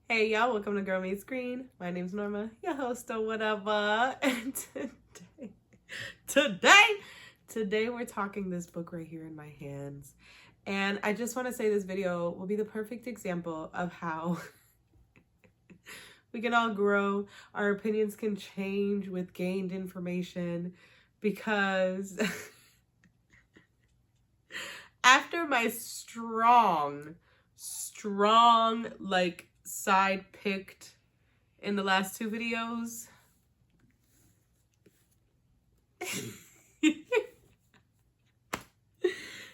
Hey y'all, welcome to Girl Meets Green. My name's Norma, your host of whatever. And today we're talking this book right here in my hands. And I just want to say this video will be the perfect example of how we can all grow. Our opinions can change with gained information because after my strong like side picked in the last two videos,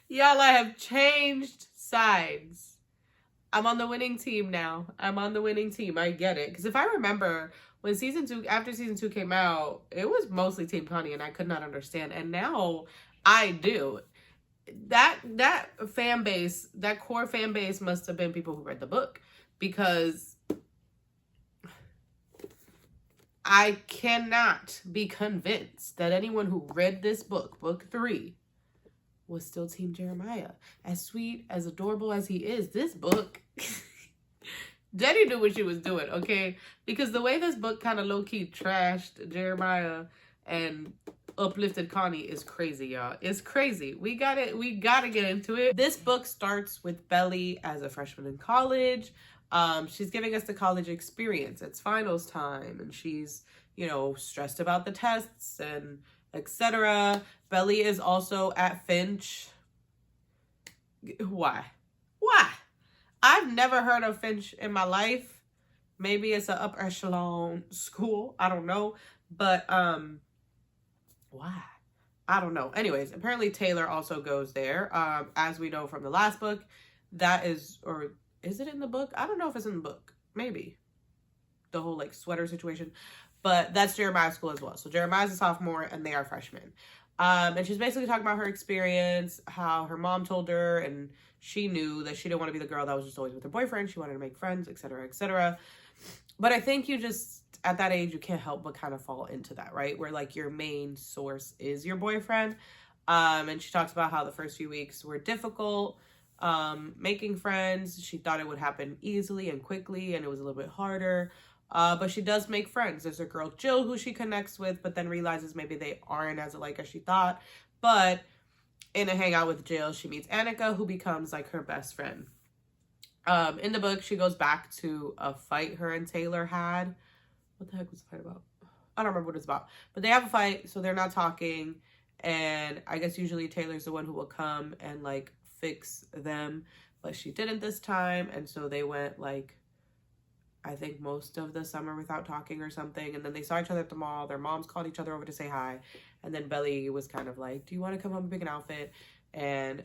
y'all, I have changed sides. I'm on the winning team now. I'm on the winning team. I get it. Because if I remember when after season 2 came out, it was mostly Team Connie and I could not understand. And now I do. That fan base, that core fan base must have been people who read the book, because I cannot be convinced that anyone who read this book, book 3, was still Team Jeremiah. As sweet, as adorable as he is, this book, Jenny knew what she was doing, okay? Because the way this book kind of low-key trashed Jeremiah and uplifted Connie is crazy, y'all. It's crazy. We gotta get into it. This book starts with Belly as a freshman in college. She's giving us the college experience. It's finals time, and she's, stressed about the tests and etc. Belly is also at Finch. Why? I've never heard of Finch in my life. Maybe it's an upper echelon school. I don't know. But why? I don't know. Anyways, apparently Taylor also goes there. As we know from the last book, that is, or is it in the book? I don't know if it's in the book. Maybe. The whole sweater situation. But that's Jeremiah's school as well. So Jeremiah's a sophomore and they are freshmen. And she's basically talking about her experience, how her mom told her, and she knew that she didn't want to be the girl that was just always with her boyfriend. She wanted to make friends, etc., etc. But I think you just, at that age, you can't help but kind of fall into that, right? Where your main source is your boyfriend. And she talks about how the first few weeks were difficult, making friends. She thought it would happen easily and quickly, and it was a little bit harder. But she does make friends. There's a girl, Jill, who she connects with, but then realizes maybe they aren't as alike as she thought. But in a hangout with Jill, she meets Annika, who becomes her best friend. In the book, she goes back to a fight her and Taylor had. What the heck was the fight about? I don't remember what it's about. But they have a fight, so they're not talking. And I guess usually Taylor's the one who will come and fix them. But she didn't this time. And so they went I think most of the summer without talking or something. And then they saw each other at the mall. Their moms called each other over to say hi. And then Belly was kind of do you want to come home and pick an outfit? And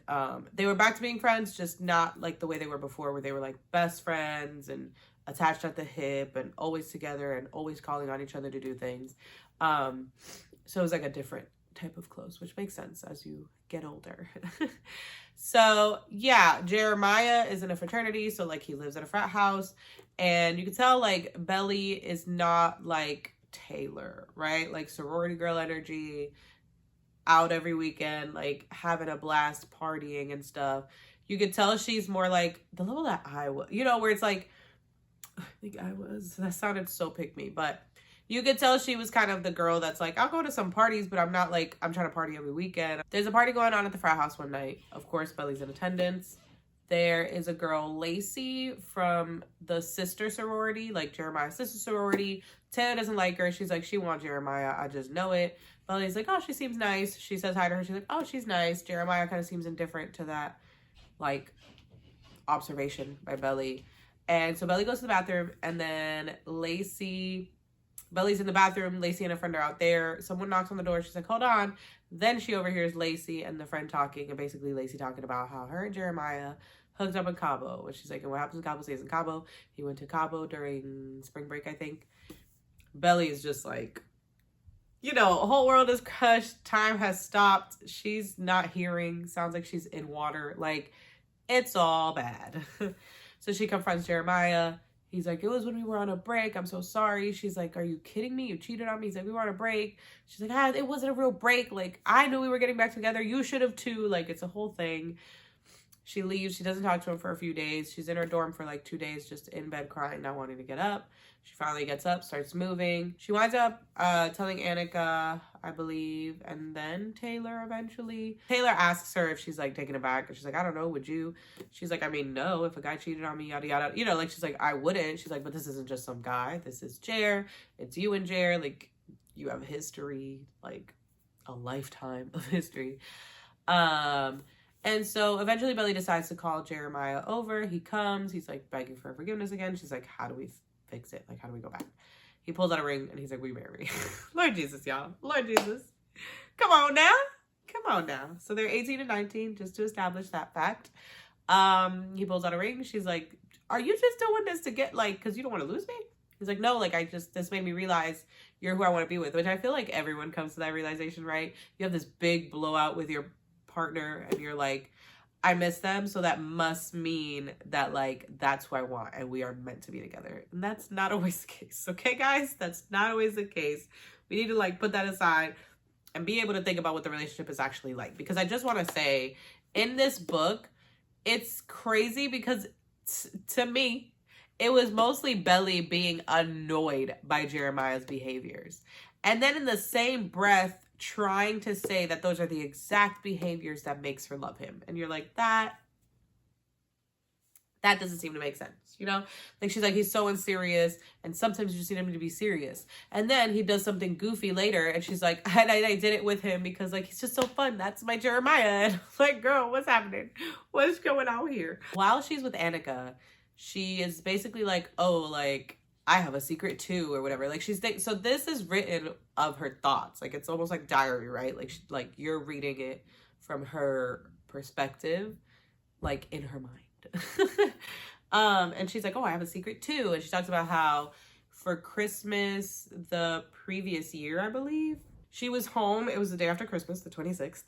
they were back to being friends, just not the way they were before, where they were best friends and attached at the hip and always together and always calling on each other to do things. So it was a different type of close, which makes sense as you get older. So yeah, Jeremiah is in a fraternity, so he lives at a frat house, and you can tell Belly is not Taylor, right? Sorority girl energy, out every weekend, having a blast, partying and stuff. You could tell she's more the level that I was, where it's I think I was, that sounded so pick me, but you could tell she was kind of the girl that's I'll go to some parties, but I'm not I'm trying to party every weekend. There's a party going on at the frat house one night. Of course, Belly's in attendance. There is a girl, Lacey, from the sister sorority, Jeremiah's sister sorority. Taylor doesn't like her. She's she wants Jeremiah. I just know it. Belly's oh, she seems nice. She says hi to her. She's oh, she's nice. Jeremiah kind of seems indifferent to that, observation by Belly. And so Belly goes to the bathroom, and then Belly's in the bathroom. Lacey and a friend are out there. Someone knocks on the door. She's hold on. Then she overhears Lacey and the friend talking, and basically Lacey talking about how her and Jeremiah hooked up in Cabo. And she's and what happens in Cabo stays in Cabo. He went to Cabo during spring break, I think. Belly is just whole world is crushed. Time has stopped. She's not hearing. Sounds like she's in water. It's all bad. So she confronts Jeremiah. He's it was when we were on a break. I'm so sorry. She's are you kidding me? You cheated on me. He's we were on a break. She's it wasn't a real break. I knew we were getting back together. You should have too. It's a whole thing. She leaves. She doesn't talk to him for a few days. She's in her dorm for like 2 days, just in bed crying, not wanting to get up. She finally gets up, starts moving. She winds up telling Annika, I believe, and then Taylor eventually. Taylor asks her if she's like taken aback, and she's like, I don't know, would you? She's like, I mean, no, if a guy cheated on me, yada yada. You know, like she's like, I wouldn't. She's like, but this isn't just some guy. This is Jere. It's you and Jere. Like, you have history, like a lifetime of history. And so eventually Belly decides to call Jeremiah over. He comes. He's like begging for forgiveness again. She's like, how do we fix it? Like, how do we go back? He pulls out a ring and he's like, we marry. Lord Jesus, y'all. Lord Jesus. Come on now. Come on now. So they're 18 and 19, just to establish that fact. He pulls out a ring. She's like, are you just doing this to get like, because you don't want to lose me? He's like, no, like this made me realize you're who I want to be with, which I feel like everyone comes to that realization, right? You have this big blowout with your partner and you're like, I miss them, so that must mean that like that's who I want and we are meant to be together. And that's not always the case, okay guys? That's not always the case. We need to like put that aside and be able to think about what the relationship is actually like. Because I just want to say, in this book, it's crazy because to me, it was mostly Belly being annoyed by Jeremiah's behaviors. And then in the same breath, trying to say that those are the exact behaviors that makes her love him. And you're like, that doesn't seem to make sense, you know? Like, she's like, he's so unserious, and sometimes you just need him to be serious. And then he does something goofy later, and she's like, I did it with him because, like, he's just so fun. That's my Jeremiah. And I'm like, girl, what's happening? What's going on here? While she's with Annika, she is basically like, oh, like, I have a secret too, or whatever. Like, so this is written of her thoughts. Like, it's almost like diary, right? Like you're reading it from her perspective, like in her mind. And she's like, oh, I have a secret too. And she talks about how for Christmas the previous year, I believe, she was home. It was the day after Christmas, the 26th.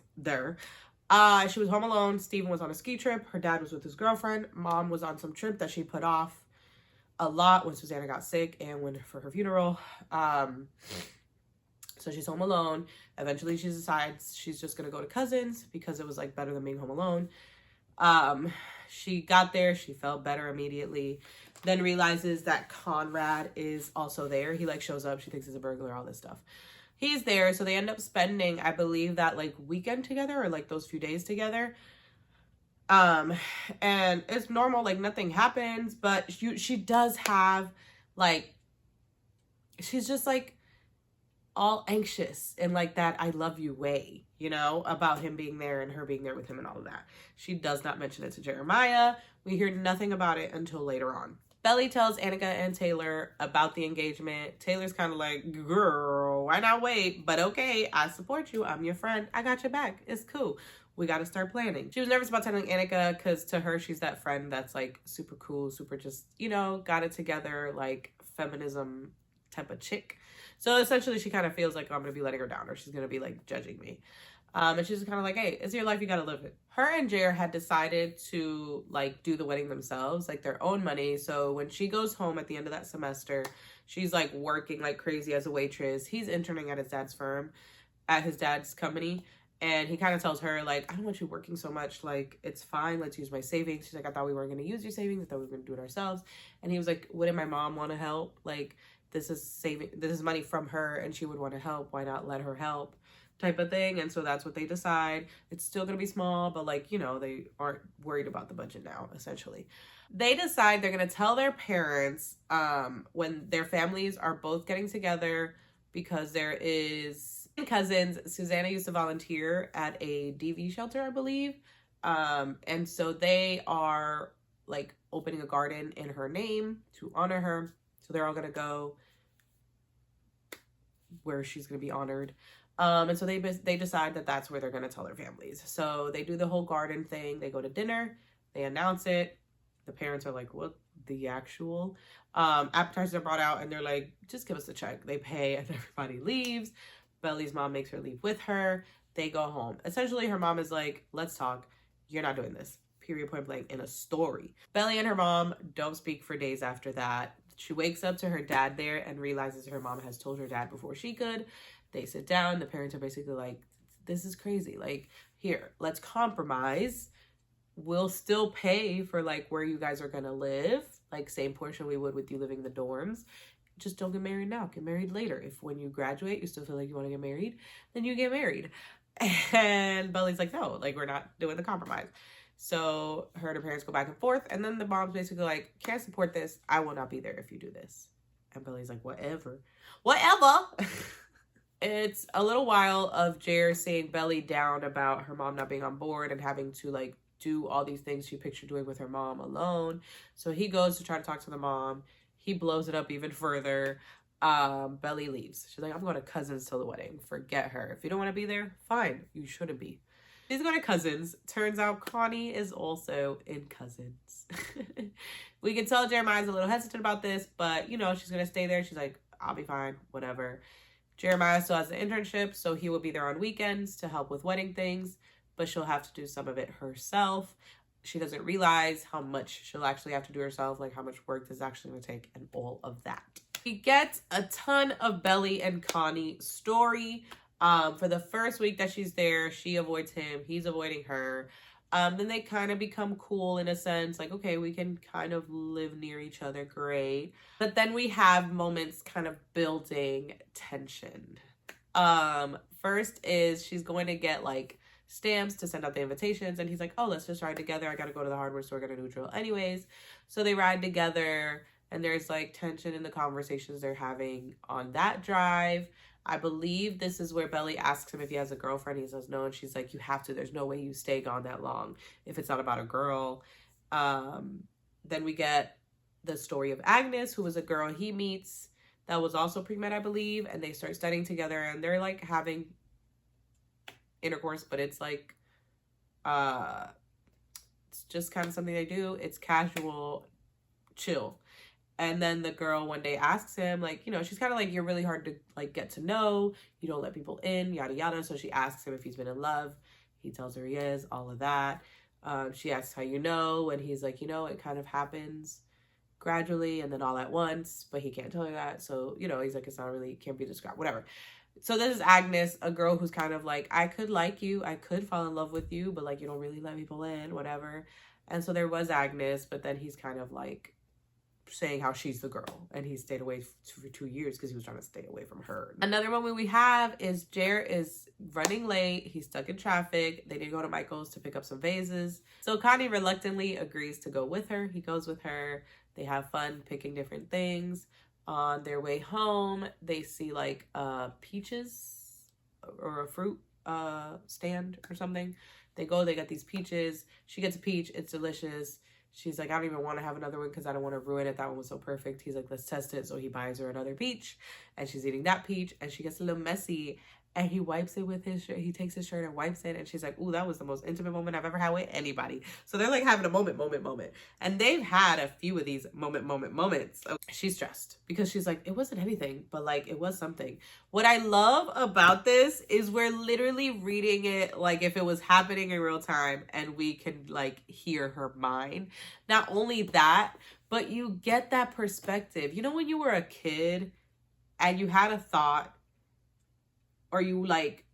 She was home alone. Steven was on a ski trip. Her dad was with his girlfriend. Mom was on some trip that she put off a lot when Susanna got sick and went for her funeral. So she's home alone. Eventually she decides she's just gonna go to cousins because it was like better than being home alone. She got there, she felt better immediately, then realizes that Conrad is also there. He like shows up, she thinks he's a burglar, all this stuff. He's there, so they end up spending, I believe, that like weekend together or like those few days together. And it's normal, like nothing happens, but she does have like, she's just like all anxious in like that I love you way, you know, about him being there and her being there with him and all of that. She does not mention it to Jeremiah. We hear nothing about it until later on. Belly tells Annika and Taylor about the engagement. Taylor's kind of like, girl, why not wait? But okay, I support you. I'm your friend. I got your back. It's cool. We got to start planning. She was nervous about telling Annika because to her, she's that friend that's like super cool, super just, you know, got it together, like feminism type of chick. So essentially she kind of feels like, oh, I'm going to be letting her down or she's going to be like judging me. And she's kind of like, hey, it's your life. You got to live it. Her and Jere had decided to like do the wedding themselves, like their own money. So when she goes home at the end of that semester, she's like working like crazy as a waitress. He's interning at his dad's firm, at his dad's company. And he kind of tells her, like, I don't want you working so much. Like, it's fine. Let's use my savings. She's like, I thought we weren't going to use your savings. I thought we were going to do it ourselves. And he was like, wouldn't my mom want to help? Like, this is money from her and she would want to help. Why not let her help? Type of thing. And so that's what they decide. It's still going to be small, but like, you know, they aren't worried about the budget now, essentially. They decide they're going to tell their parents when their families are both getting together because there is cousins. Susanna used to volunteer at a DV shelter, I believe. And so they are like opening a garden in her name to honor her. So they're all going to go where she's going to be honored. And so they decide that that's where they're going to tell their families. So they do the whole garden thing. They go to dinner. They announce it. The parents are like, what the actual? Appetizers are brought out and they're like, just give us the check. They pay and everybody leaves. Belly's mom makes her leave with her. They go home. Essentially, her mom is like, let's talk. You're not doing this. Period, point blank, in a story. Belly and her mom don't speak for days after that. She wakes up to her dad there and realizes her mom has told her dad before she could. They sit down. The parents are basically like, this is crazy. Like, here, let's compromise. we'll still pay for like where you guys are gonna live, like same portion we would with you living in the dorms. Just don't get married now. Get married later. If when you graduate, you still feel like you want to get married, then you get married. And Belly's like, no, like we're not doing the compromise. So her and her parents go back and forth. And then the mom's basically like, can't support this. I will not be there if you do this. And Belly's like, whatever. Whatever. It's a little while of Jere seeing Belly down about her mom not being on board and having to like do all these things she pictured doing with her mom alone. So he goes to try to talk to the mom. He blows it up even further. Belly leaves. She's like, I'm going to Cousins till the wedding. Forget her. If you don't want to be there, fine. You shouldn't be. She's going to Cousins. Turns out Connie is also in Cousins. We can tell Jeremiah's a little hesitant about this, but, you know, she's going to stay there. She's like, I'll be fine. Whatever. Jeremiah still has an internship, so he will be there on weekends to help with wedding things, but she'll have to do some of it herself. She doesn't realize how much she'll actually have to do herself, like how much work this is actually going to take and all of that. We get a ton of Belly and Connie story. For the first week that she's there, she avoids him. He's avoiding her. Then they kind of become cool in a sense. Like, okay, we can kind of live near each other. Great. But then we have moments kind of building tension. First is she's going to get like stamps to send out the invitations. And he's like, oh, let's just ride together. I got to go to the hardware store, get a neutral anyways. So they ride together. And there's like tension in the conversations they're having on that drive. I believe this is where Belly asks him if he has a girlfriend. He says no. And she's like, you have to. There's no way you stay gone that long if it's not about a girl. Then we get the story of Agnes, who was a girl he meets that was also pre-med, I believe. And they start studying together and they're like having intercourse, but it's like, it's just kind of something they do. It's casual, chill. And then the girl one day asks him, like, you know, she's kind of like, you're really hard to, like, get to know. You don't let people in, yada, yada. So she asks him if he's been in love. He tells her he is, all of that. She asks how you know. And he's like, you know, it kind of happens gradually and then all at once. But he can't tell her that. So, you know, he's like, it's not really, can't be described, whatever. So this is Agnes, a girl who's kind of like, I could like you. I could fall in love with you. But, like, you don't really let people in, whatever. And so there was Agnes. But then he's kind of like, saying how she's the girl, and he stayed away for 2 years because he was trying to stay away from her. Another moment we have is Jere is running late. He's stuck in traffic. They did go to Michael's to pick up some vases. So Connie reluctantly agrees to go with her. He goes with her. They have fun picking different things. On their way home, they see like peaches or a fruit stand or something. They go, they get these peaches. She gets a peach. It's delicious. She's like, I don't even want to have another one because I don't want to ruin it. That one was so perfect. He's like, let's test it. So he buys her another peach and she's eating that peach and she gets a little messy and he wipes it with his shirt. He takes his shirt and wipes it. And she's like, ooh, that was the most intimate moment I've ever had with anybody. So they're like having a moment. And they've had a few of these moments. So she's stressed because she's like, it wasn't anything, but like, it was something. What I love about this is we're literally reading it like if it was happening in real time and we can like hear her mind. Not only that, but you get that perspective. You know, when you were a kid and you had a thought or you like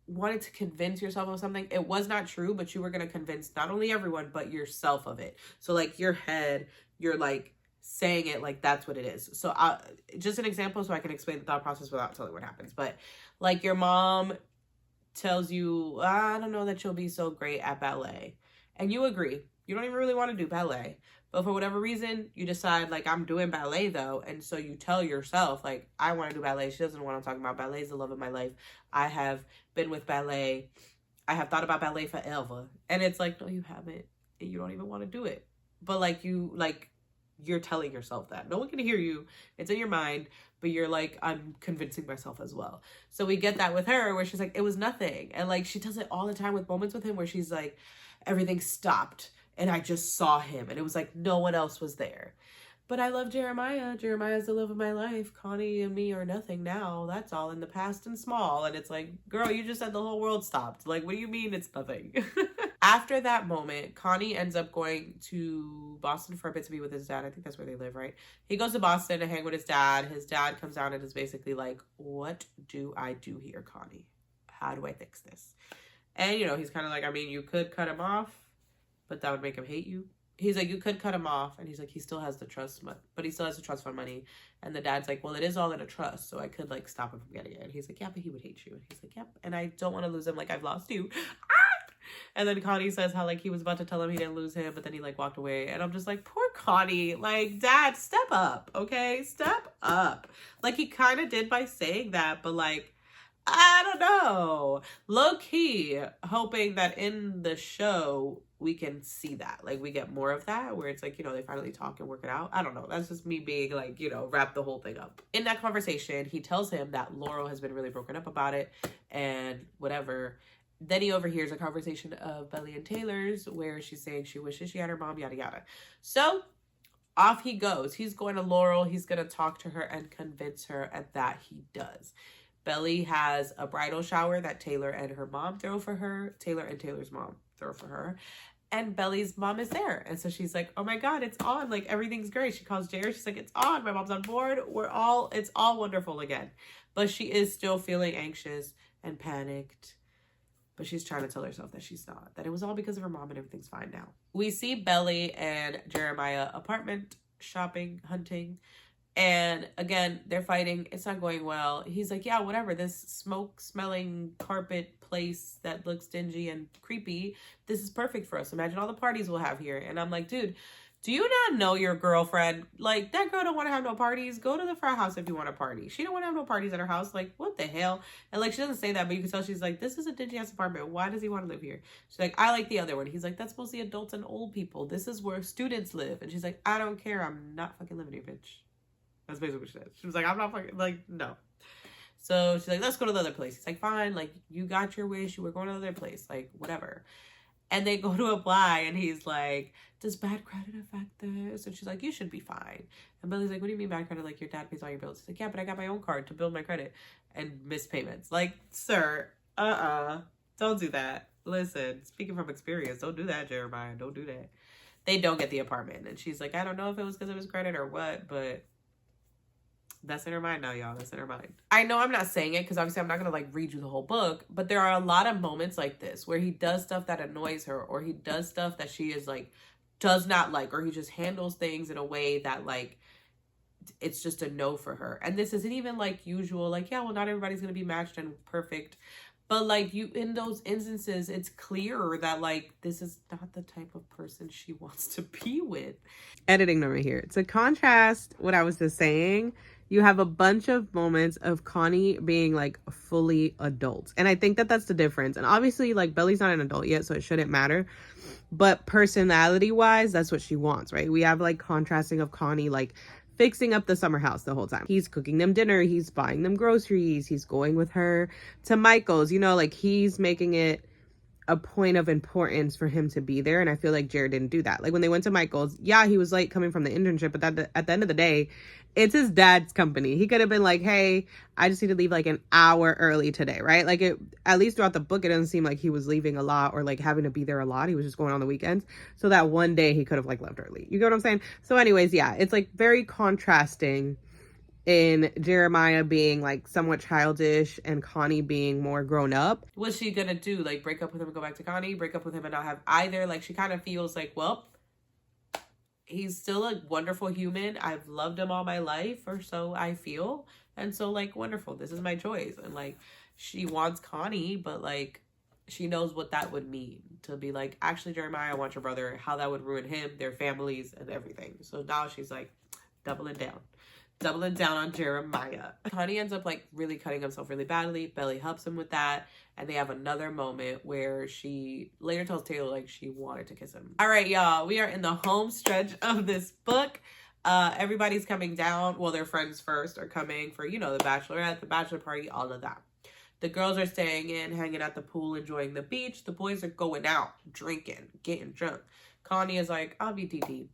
wanted to convince yourself of something, it was not true, but you were going to convince not only everyone, but yourself of it. So like your head, you're like saying it like that's what it is. So just an example so I can explain the thought process without telling what happens. But like your mom tells you, I don't know that you'll be so great at ballet. And you agree. You don't even really want to do ballet. But for whatever reason, you decide, like, I'm doing ballet, though. And so you tell yourself, like, I want to do ballet. She doesn't know what I'm talking about. Ballet is the love of my life. I have been with ballet. I have thought about ballet forever. And it's like, no, you haven't. And you don't even want to do it. But, like, you're telling yourself that. No one can hear you. It's in your mind. But you're like, I'm convincing myself as well. So we get that with her where she's like, it was nothing. And, like, she does it all the time with moments with him where she's like, everything stopped. And I just saw him. And it was like no one else was there. But I love Jeremiah. Jeremiah's the love of my life. Connie and me are nothing now. That's all in the past and small. And it's like, girl, you just said the whole world stopped. Like, what do you mean it's nothing? After that moment, Connie ends up going to Boston for a bit to be with his dad. I think that's where they live, right? He goes to Boston to hang with his dad. His dad comes down and is basically like, what do I do here, Connie? How do I fix this? And, you know, he's kind of like, I mean, you could cut him off. but that would make him hate you. He's like, you could cut him off. And he's like, he still has the trust, but he still has the trust fund money. And the dad's like, well, it is all in a trust, so I could like stop him from getting it. And he's like, yeah, but he would hate you. And he's like, yep. And I don't want to lose him like I've lost you. And then Connie says how like he was about to tell him he didn't lose him, but then he like walked away. And I'm just like, poor Connie. Like, dad, step up, okay? Step up. Like, he kind of did by saying that, but like, I don't know. Low key, hoping that in the show we can see that. Like, we get more of that where it's like, you know, they finally talk and work it out. I don't know. That's just me being like, you know, wrap the whole thing up. In that conversation, he tells him that Laurel has been really broken up about it and whatever. Then he overhears a conversation of Belly and Taylor's where she's saying she wishes she had her mom, yada, yada. So off he goes. He's going to Laurel. He's going to talk to her and convince her, and that he does. Belly has a bridal shower that Taylor and her mom throw for her. Taylor and Taylor's mom throw for her. And Belly's mom is there. And so she's like, oh my God, it's on. Like, everything's great. She calls Jere. She's like, it's on. My mom's on board. It's all wonderful again. But she is still feeling anxious and panicked. But she's trying to tell herself that she's not. That it was all because of her mom and everything's fine now. We see Belly and Jeremiah apartment shopping, hunting. And again, they're fighting. It's not going well. He's like, yeah, whatever. This smoke-smelling carpet place that looks dingy and creepy, this is perfect for us. Imagine all the parties we'll have here. And I'm like, dude, do you not know your girlfriend? Like, that girl don't want to have no parties. Go to the frat house if you want a party. She don't want to have no parties at her house. Like, what the hell? And, like, she doesn't say that, but you can tell she's like, this is a dingy-ass apartment. Why does he want to live here? She's like, I like the other one. He's like, that's mostly adults and old people. This is where students live. And she's like, I don't care. I'm not fucking living here, bitch. That's basically what she said. She was like, I'm not fucking, like, no. So she's like, let's go to the other place. He's like, fine. Like, you got your wish. You were going to the other place. Like, whatever. And they go to apply, and he's like, does bad credit affect this? And she's like, you should be fine. And Billy's like, what do you mean bad credit? Like, your dad pays all your bills. He's like, yeah, but I got my own card to build my credit and miss payments. Like, sir, don't do that. Listen, speaking from experience, don't do that, Jeremiah. Don't do that. They don't get the apartment. And she's like, I don't know if it was because of his credit or what, but that's in her mind now, y'all. That's in her mind. I know I'm not saying it because obviously I'm not going to like read you the whole book, but there are a lot of moments like this where he does stuff that annoys her, or he does stuff that she is like, does not like, or he just handles things in a way that like, it's just a no for her. And this isn't even like usual, like, yeah, well, not everybody's going to be matched and perfect. But like you, in those instances, it's clear that like, this is not the type of person she wants to be with. Editing Norma here. To contrast what I was just saying, you have a bunch of moments of Connie being like fully adult. And I think that that's the difference. And obviously like Belly's not an adult yet, so it shouldn't matter. But personality wise, that's what she wants, right? We have like contrasting of Connie like fixing up the summer house the whole time. He's cooking them dinner. He's buying them groceries. He's going with her to Michael's, you know, like he's making it a point of importance for him to be there. And I feel like Jared didn't do that. Like when they went to Michael's, yeah, he was late coming from the internship, but that at the end of the day, it's his dad's company. He could have been like, hey, I just need to leave like an hour early today, right? Like it, at least throughout the book, it doesn't seem like he was leaving a lot or like having to be there a lot. He was just going on the weekends. So that one day he could have like left early. You get what I'm saying? So anyways, yeah, it's like very contrasting in Jeremiah being like somewhat childish and Connie being more grown up. What's she gonna do? Like break up with him and go back to Connie? Break up with him and not have either? Like she kind of feels like, well, he's still a wonderful human. I've loved him all my life, or so I feel. And so like, wonderful. This is my choice. And like, she wants Connie, but like, she knows what that would mean to be like, actually, Jeremiah, I want your brother, how that would ruin him, their families, and everything. So now she's like, doubling down on Jeremiah. Connie ends up like really cutting himself really badly. Belly helps him with that. And they have another moment where she later tells Taylor like she wanted to kiss him. All right, y'all, we are in the home stretch of this book. Everybody's coming down. Well, their friends first are coming for, you know, the bachelorette, the bachelor party, all of that. The girls are staying in, hanging at the pool, enjoying the beach. The boys are going out, drinking, getting drunk. Connie is like, I'll be TT.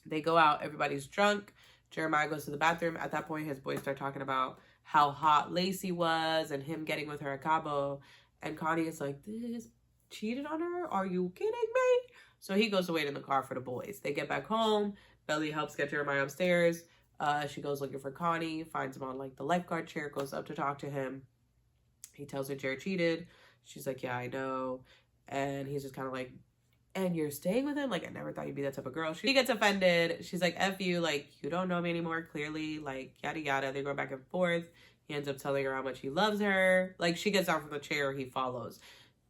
They go out, everybody's drunk. Jeremiah goes to the bathroom. At that point, his boys start talking about how hot Lacey was and him getting with her at Cabo. And Connie is like, this cheated on her? Are you kidding me? So he goes to wait in the car for the boys. They get back home. Belly helps get Jeremiah upstairs. She goes looking for Connie, finds him on like the lifeguard chair, goes up to talk to him. He tells her Jared cheated. She's like, yeah, I know. And he's just kind of like, and you're staying with him? Like, I never thought you'd be that type of girl. She gets offended. She's like, F you, like, you don't know me anymore, clearly, like, yada yada. They go back and forth. He ends up telling her how much he loves her. Like, she gets down from the chair, he follows.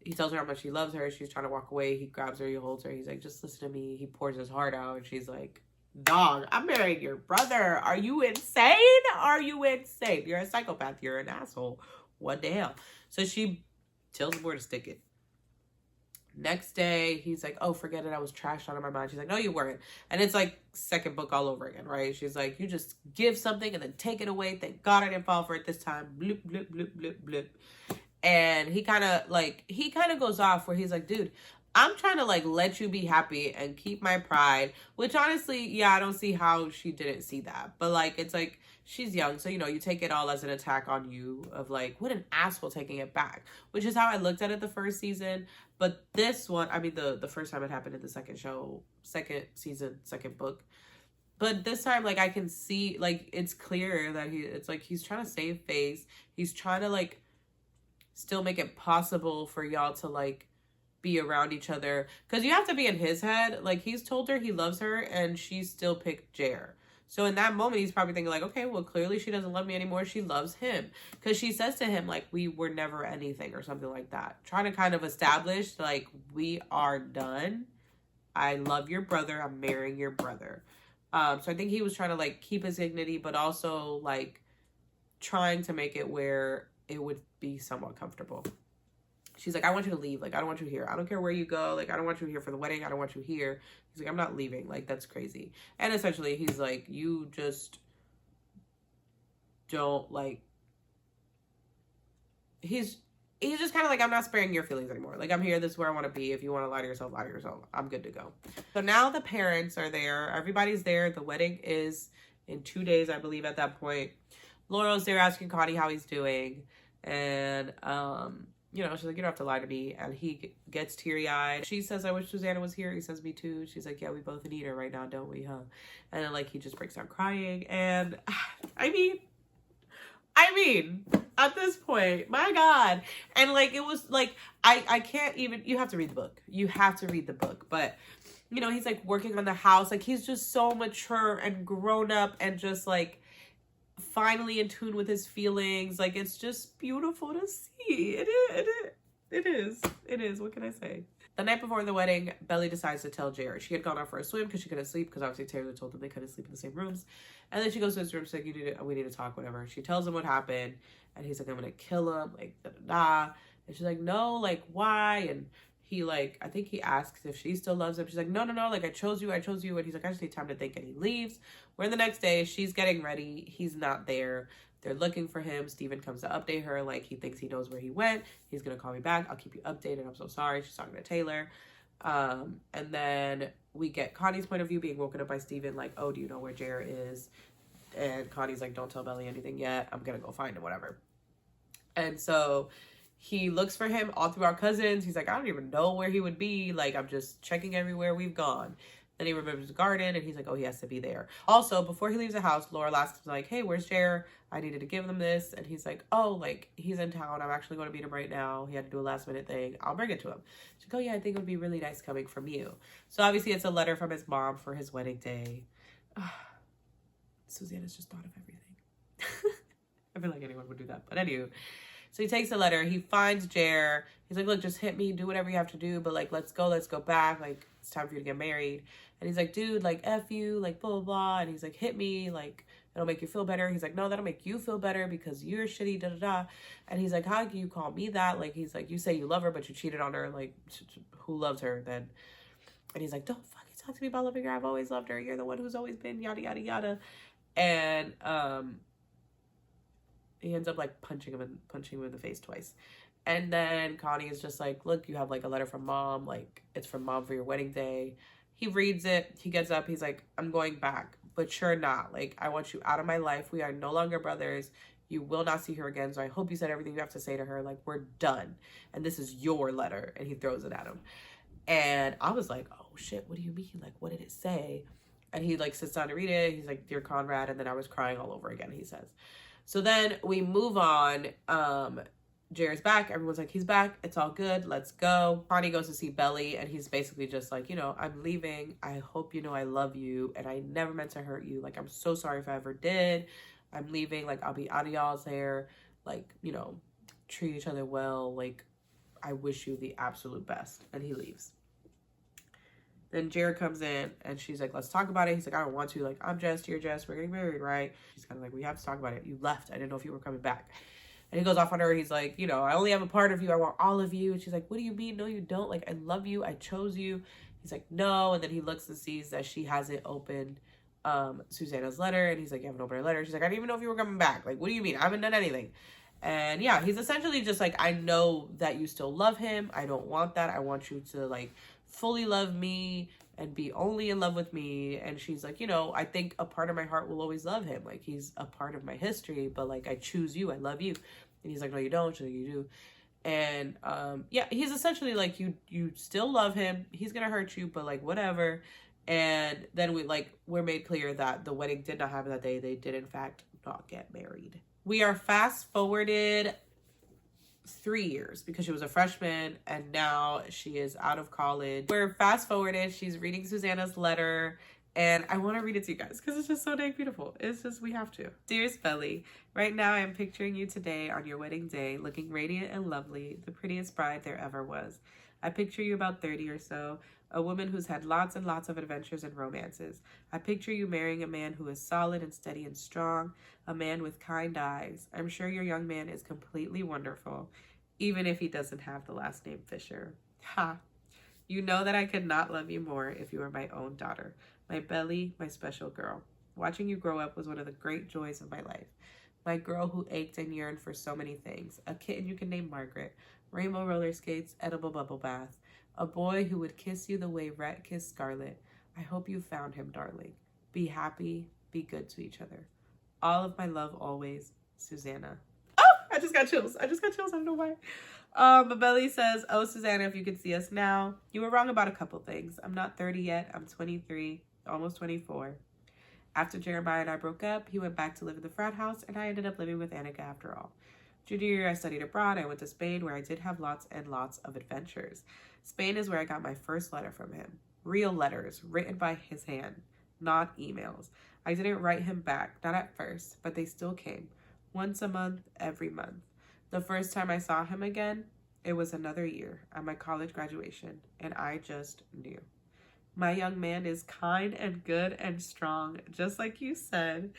He tells her how much he loves her. She's trying to walk away. He grabs her, he holds her. He's like, just listen to me. He pours his heart out, and she's like, dog, I'm marrying your brother. Are you insane? Are you insane? You're a psychopath. You're an asshole. What the hell? So she tells him where to stick it. Next day, he's like, oh, forget it. I was trashed out of my mind. She's like, no, you weren't. And it's like second book all over again, right? She's like, you just give something and then take it away. Thank God I didn't fall for it this time. Bloop, bloop, bloop, bloop, bloop. And he kind of goes off where he's like, dude, I'm trying to like let you be happy and keep my pride, which honestly, yeah, I don't see how she didn't see that. But like, it's like, she's young. So, you know, you take it all as an attack on you of like, what an asshole taking it back, which is how I looked at it the first season. But this one, I mean, the first time it happened in the second season, second book. But this time, like, I can see, like, it's clear that it's like, he's trying to save face. He's trying to like, still make it possible for y'all to like, be around each other, because you have to be in his head. Like, he's told her he loves her and she still picked Jere. So in that moment, he's probably thinking like, okay, well, clearly she doesn't love me anymore. She loves him, because she says to him like, we were never anything or something like that, trying to kind of establish like, we are done. I love your brother. I'm marrying your brother. So I think he was trying to like keep his dignity, but also like trying to make it where it would be somewhat comfortable. She's like, I want you to leave. Like, I don't want you here. I don't care where you go. Like, I don't want you here for the wedding. I don't want you here. He's like, I'm not leaving. Like, that's crazy. And essentially, he's like, you just don't, like, he's just kind of like, I'm not sparing your feelings anymore. Like, I'm here. This is where I want to be. If you want to lie to yourself, lie to yourself. I'm good to go. So now the parents are there. Everybody's there. The wedding is in 2 days, I believe, at that point. Laurel's there asking Connie how he's doing. And, you know, she's like, you don't have to lie to me. And he gets teary-eyed. She says, I wish Susanna was here. He says, me too. She's like, yeah, we both need her right now, don't we, huh? And then, like, he just breaks down crying. And, I mean, at this point, my God. And, like, it was, like, I can't even, you have to read the book. You have to read the book. But, you know, he's, like, working on the house. Like, he's just so mature and grown up and just, like, finally in tune with his feelings. Like, it's just beautiful to see. It is. What can I say? The night before the wedding, Belly decides to tell Jere. She had gone out for a swim because she couldn't sleep, because obviously Taylor told them they couldn't sleep in the same rooms. And then she goes to his room. She's like, we need to talk, whatever. She tells him what happened, and he's like, I'm gonna kill him, like, da-da-da. And she's like, no, like, why? And he, like, I think he asks if she still loves him. She's like, no, like, I chose you. And he's like, I just need time to think. And he leaves. We're the next day. She's getting ready. He's not there. They're looking for him. Steven comes to update her. Like, he thinks he knows where he went. He's going to call me back. I'll keep you updated. I'm so sorry. She's talking to Taylor. And then we get Connie's point of view, being woken up by Steven. Like, oh, do you know where Jere is? And Connie's like, don't tell Belly anything yet. I'm going to go find him, whatever. And so he looks for him all through our cousins. He's like, I don't even know where he would be. Like, I'm just checking everywhere we've gone. Then he remembers the garden, and he's like, oh, he has to be there. Also, before he leaves the house, Laura asks him, like, hey, where's Jere? I needed to give them this. And he's like, oh, like, he's in town. I'm actually going to meet him right now. He had to do a last-minute thing. I'll bring it to him. She's like, oh, yeah, I think it would be really nice coming from you. So, obviously, it's a letter from his mom for his wedding day. Susanna's just thought of everything. I feel like anyone would do that. But anyway, so he takes the letter. He finds Jere. He's like, look, just hit me. Do whatever you have to do. But, like, let's go back. Like, it's time for you to get married. And he's like, dude, like, F you, like, blah, blah, blah. And he's like, hit me. Like, it'll make you feel better. He's like, no, that'll make you feel better because you're shitty, da, da, da. And he's like, how can you call me that? Like, he's like, you say you love her, but you cheated on her. Like, who loves her then? And he's like, don't fucking talk to me about loving her. I've always loved her. You're the one who's always been yada, yada, yada. And, he ends up, like, punching him in the face twice. And then Connie is just like, look, you have, like, a letter from mom. Like, it's from mom for your wedding day. He reads it. He gets up. He's like, I'm going back, but you're not. Like, I want you out of my life. We are no longer brothers. You will not see her again. So I hope you said everything you have to say to her. Like, we're done. And this is your letter. And he throws it at him. And I was like, oh, shit, what do you mean? Like, what did it say? And he, like, sits down to read it. He's like, dear Conrad. And then I was crying all over again, he says. So then we move on. Jared's back. Everyone's like, he's back. It's all good. Let's go. Connie goes to see Belly, and he's basically just like, you know, I'm leaving. I hope you know I love you, and I never meant to hurt you. Like, I'm so sorry if I ever did. I'm leaving. Like, I'll be out of y'all's hair. Like, you know, treat each other well. Like, I wish you the absolute best. And he leaves. Then Jere comes in, and she's like, let's talk about it. He's like, I don't want to. Like, I'm Jess, you're Jess. We're getting married, right? She's kind of like, we have to talk about it. You left. I didn't know if you were coming back. And he goes off on her. He's like, you know, I only have a part of you. I want all of you. And she's like, what do you mean? No, you don't. Like, I love you. I chose you. He's like, no. And then he looks and sees that she hasn't opened Susanna's letter. And he's like, you haven't opened her letter. She's like, I didn't even know if you were coming back. Like, what do you mean? I haven't done anything. And yeah, he's essentially just like, I know that you still love him. I don't want that. I want you to like fully love me and be only in love with me. And she's like, you know, I think a part of my heart will always love him. Like, he's a part of my history, but like, I choose you. I love you. And he's like, no, you don't. She's like, you do. And yeah, he's essentially like, you still love him. He's gonna hurt you, but like, whatever. And then we're made clear that the wedding did not happen that day. They did in fact not get married. We are fast forwarded 3 years because she was a freshman and now she is out of college. We're fast forwarded. She's reading Susanna's letter. And I want to read it to you guys because it's just so dang beautiful. It's just, we have to. Dearest Belly, right now I am picturing you today on your wedding day, looking radiant and lovely, the prettiest bride there ever was. I picture you about 30 or so, a woman who's had lots and lots of adventures and romances. I picture you marrying a man who is solid and steady and strong, a man with kind eyes. I'm sure your young man is completely wonderful, even if he doesn't have the last name Fisher. Ha! You know that I could not love you more if you were my own daughter. My Belly, my special girl. Watching you grow up was one of the great joys of my life. My girl who ached and yearned for so many things. A kitten you can name Margaret. Rainbow roller skates, edible bubble bath. A boy who would kiss you the way Rhett kissed Scarlet. I hope you found him, darling. Be happy, be good to each other. All of my love always, Susanna. Oh, I just got chills. I don't know why. But Belly says, oh, Susanna, if you could see us now. You were wrong about a couple things. I'm not 30 yet. I'm 23, almost 24. After Jeremiah and I broke up, he went back to live in the frat house, and I ended up living with Annika after all. Junior year, I studied abroad. I went to Spain, where I did have lots and lots of adventures. Spain is where I got my first letter from him. Real letters, written by his hand, not emails. I didn't write him back, not at first, but they still came. Once a month, every month. The first time I saw him again, it was another year at my college graduation, and I just knew. My young man is kind and good and strong, just like you said,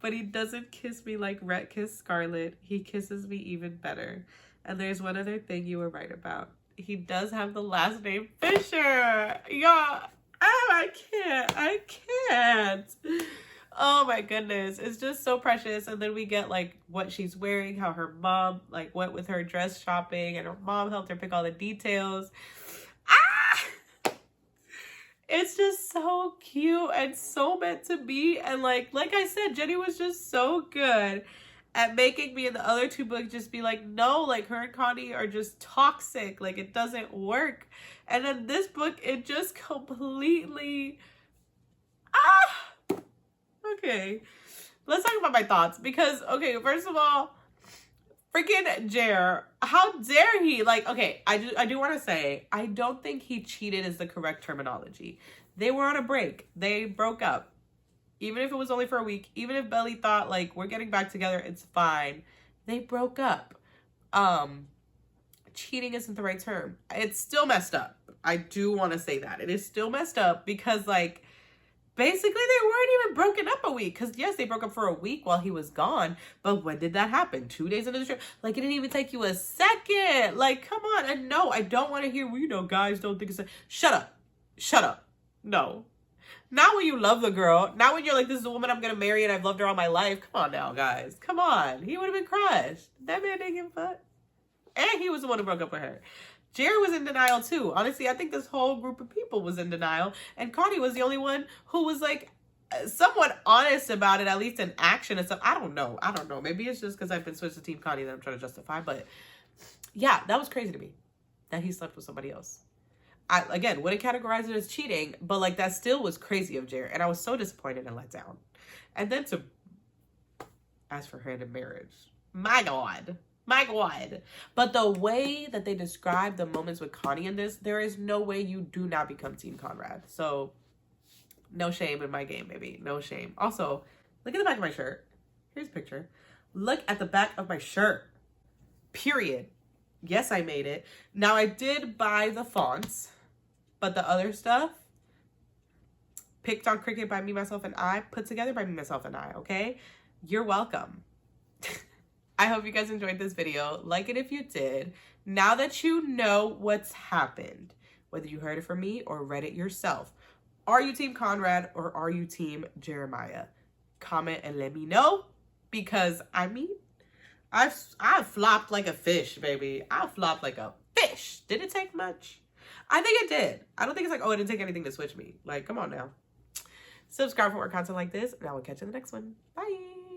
but he doesn't kiss me like Rhett kissed Scarlet. He kisses me even better. And there's one other thing you were right about. He does have the last name Fisher. Yeah. Oh, I can't. Oh my goodness. It's just so precious. And then we get like what she's wearing, how her mom like went with her dress shopping and her mom helped her pick all the details. It's just so cute and so meant to be. And like I said, Jenny was just so good at making me in the other two books just be like, no, like her and Connie are just toxic. Like it doesn't work. And then this book, it just completely, okay. Let's talk about my thoughts because, okay, first of all, freaking Jere, how dare he? Like, okay, I do want to say, I don't think he cheated is the correct terminology. They were on a break. They broke up. Even if it was only for a week, even if Belly thought, like, we're getting back together, it's fine. They broke up. Cheating isn't the right term. It's still messed up. I do want to say that. It is still messed up because, like, basically they weren't even broken up a week. Because, yes, they broke up for a week while he was gone. But when did that happen? 2 days into the trip? Like, it didn't even take you a second. Like, come on. And no, I don't want to hear, well, you know, guys don't think it's a... Shut up. Shut up. No. Not when you love the girl. Not when you're like, this is the woman I'm going to marry and I've loved her all my life. Come on now, guys. Come on. He would have been crushed. That man didn't give a fuck. And he was the one who broke up with her. Jere was in denial too. Honestly, I think this whole group of people was in denial. And Connie was the only one who was like somewhat honest about it, at least in action and stuff. I don't know. Maybe it's just because I've been switched to Team Connie that I'm trying to justify. But yeah, that was crazy to me that he slept with somebody else. I, again, wouldn't categorize it as cheating, but like that still was crazy of Jere. And I was so disappointed and let down. And then to ask for her hand in marriage. My God. My God. But the way that they describe the moments with Connie in this, there is no way you do not become Team Conrad. So, no shame in my game, baby. No shame. Also, look at the back of my shirt. Here's a picture. Look at the back of my shirt. Period. Yes, I made it. Now, I did buy the fonts, but the other stuff, picked on Cricut by me, myself, and I, put together by me, myself, and I, okay? You're welcome. I hope you guys enjoyed this video. Like it if you did. Now that you know what's happened, whether you heard it from me or read it yourself, are you Team Conrad or are you Team Jeremiah? Comment and let me know, because I mean, I've flopped like a fish, baby. I flopped like a fish. Did it take much? I think it did. I don't think it's like, oh, it didn't take anything to switch me. Like, come on now. Subscribe for more content like this, and I will catch you in the next one. Bye.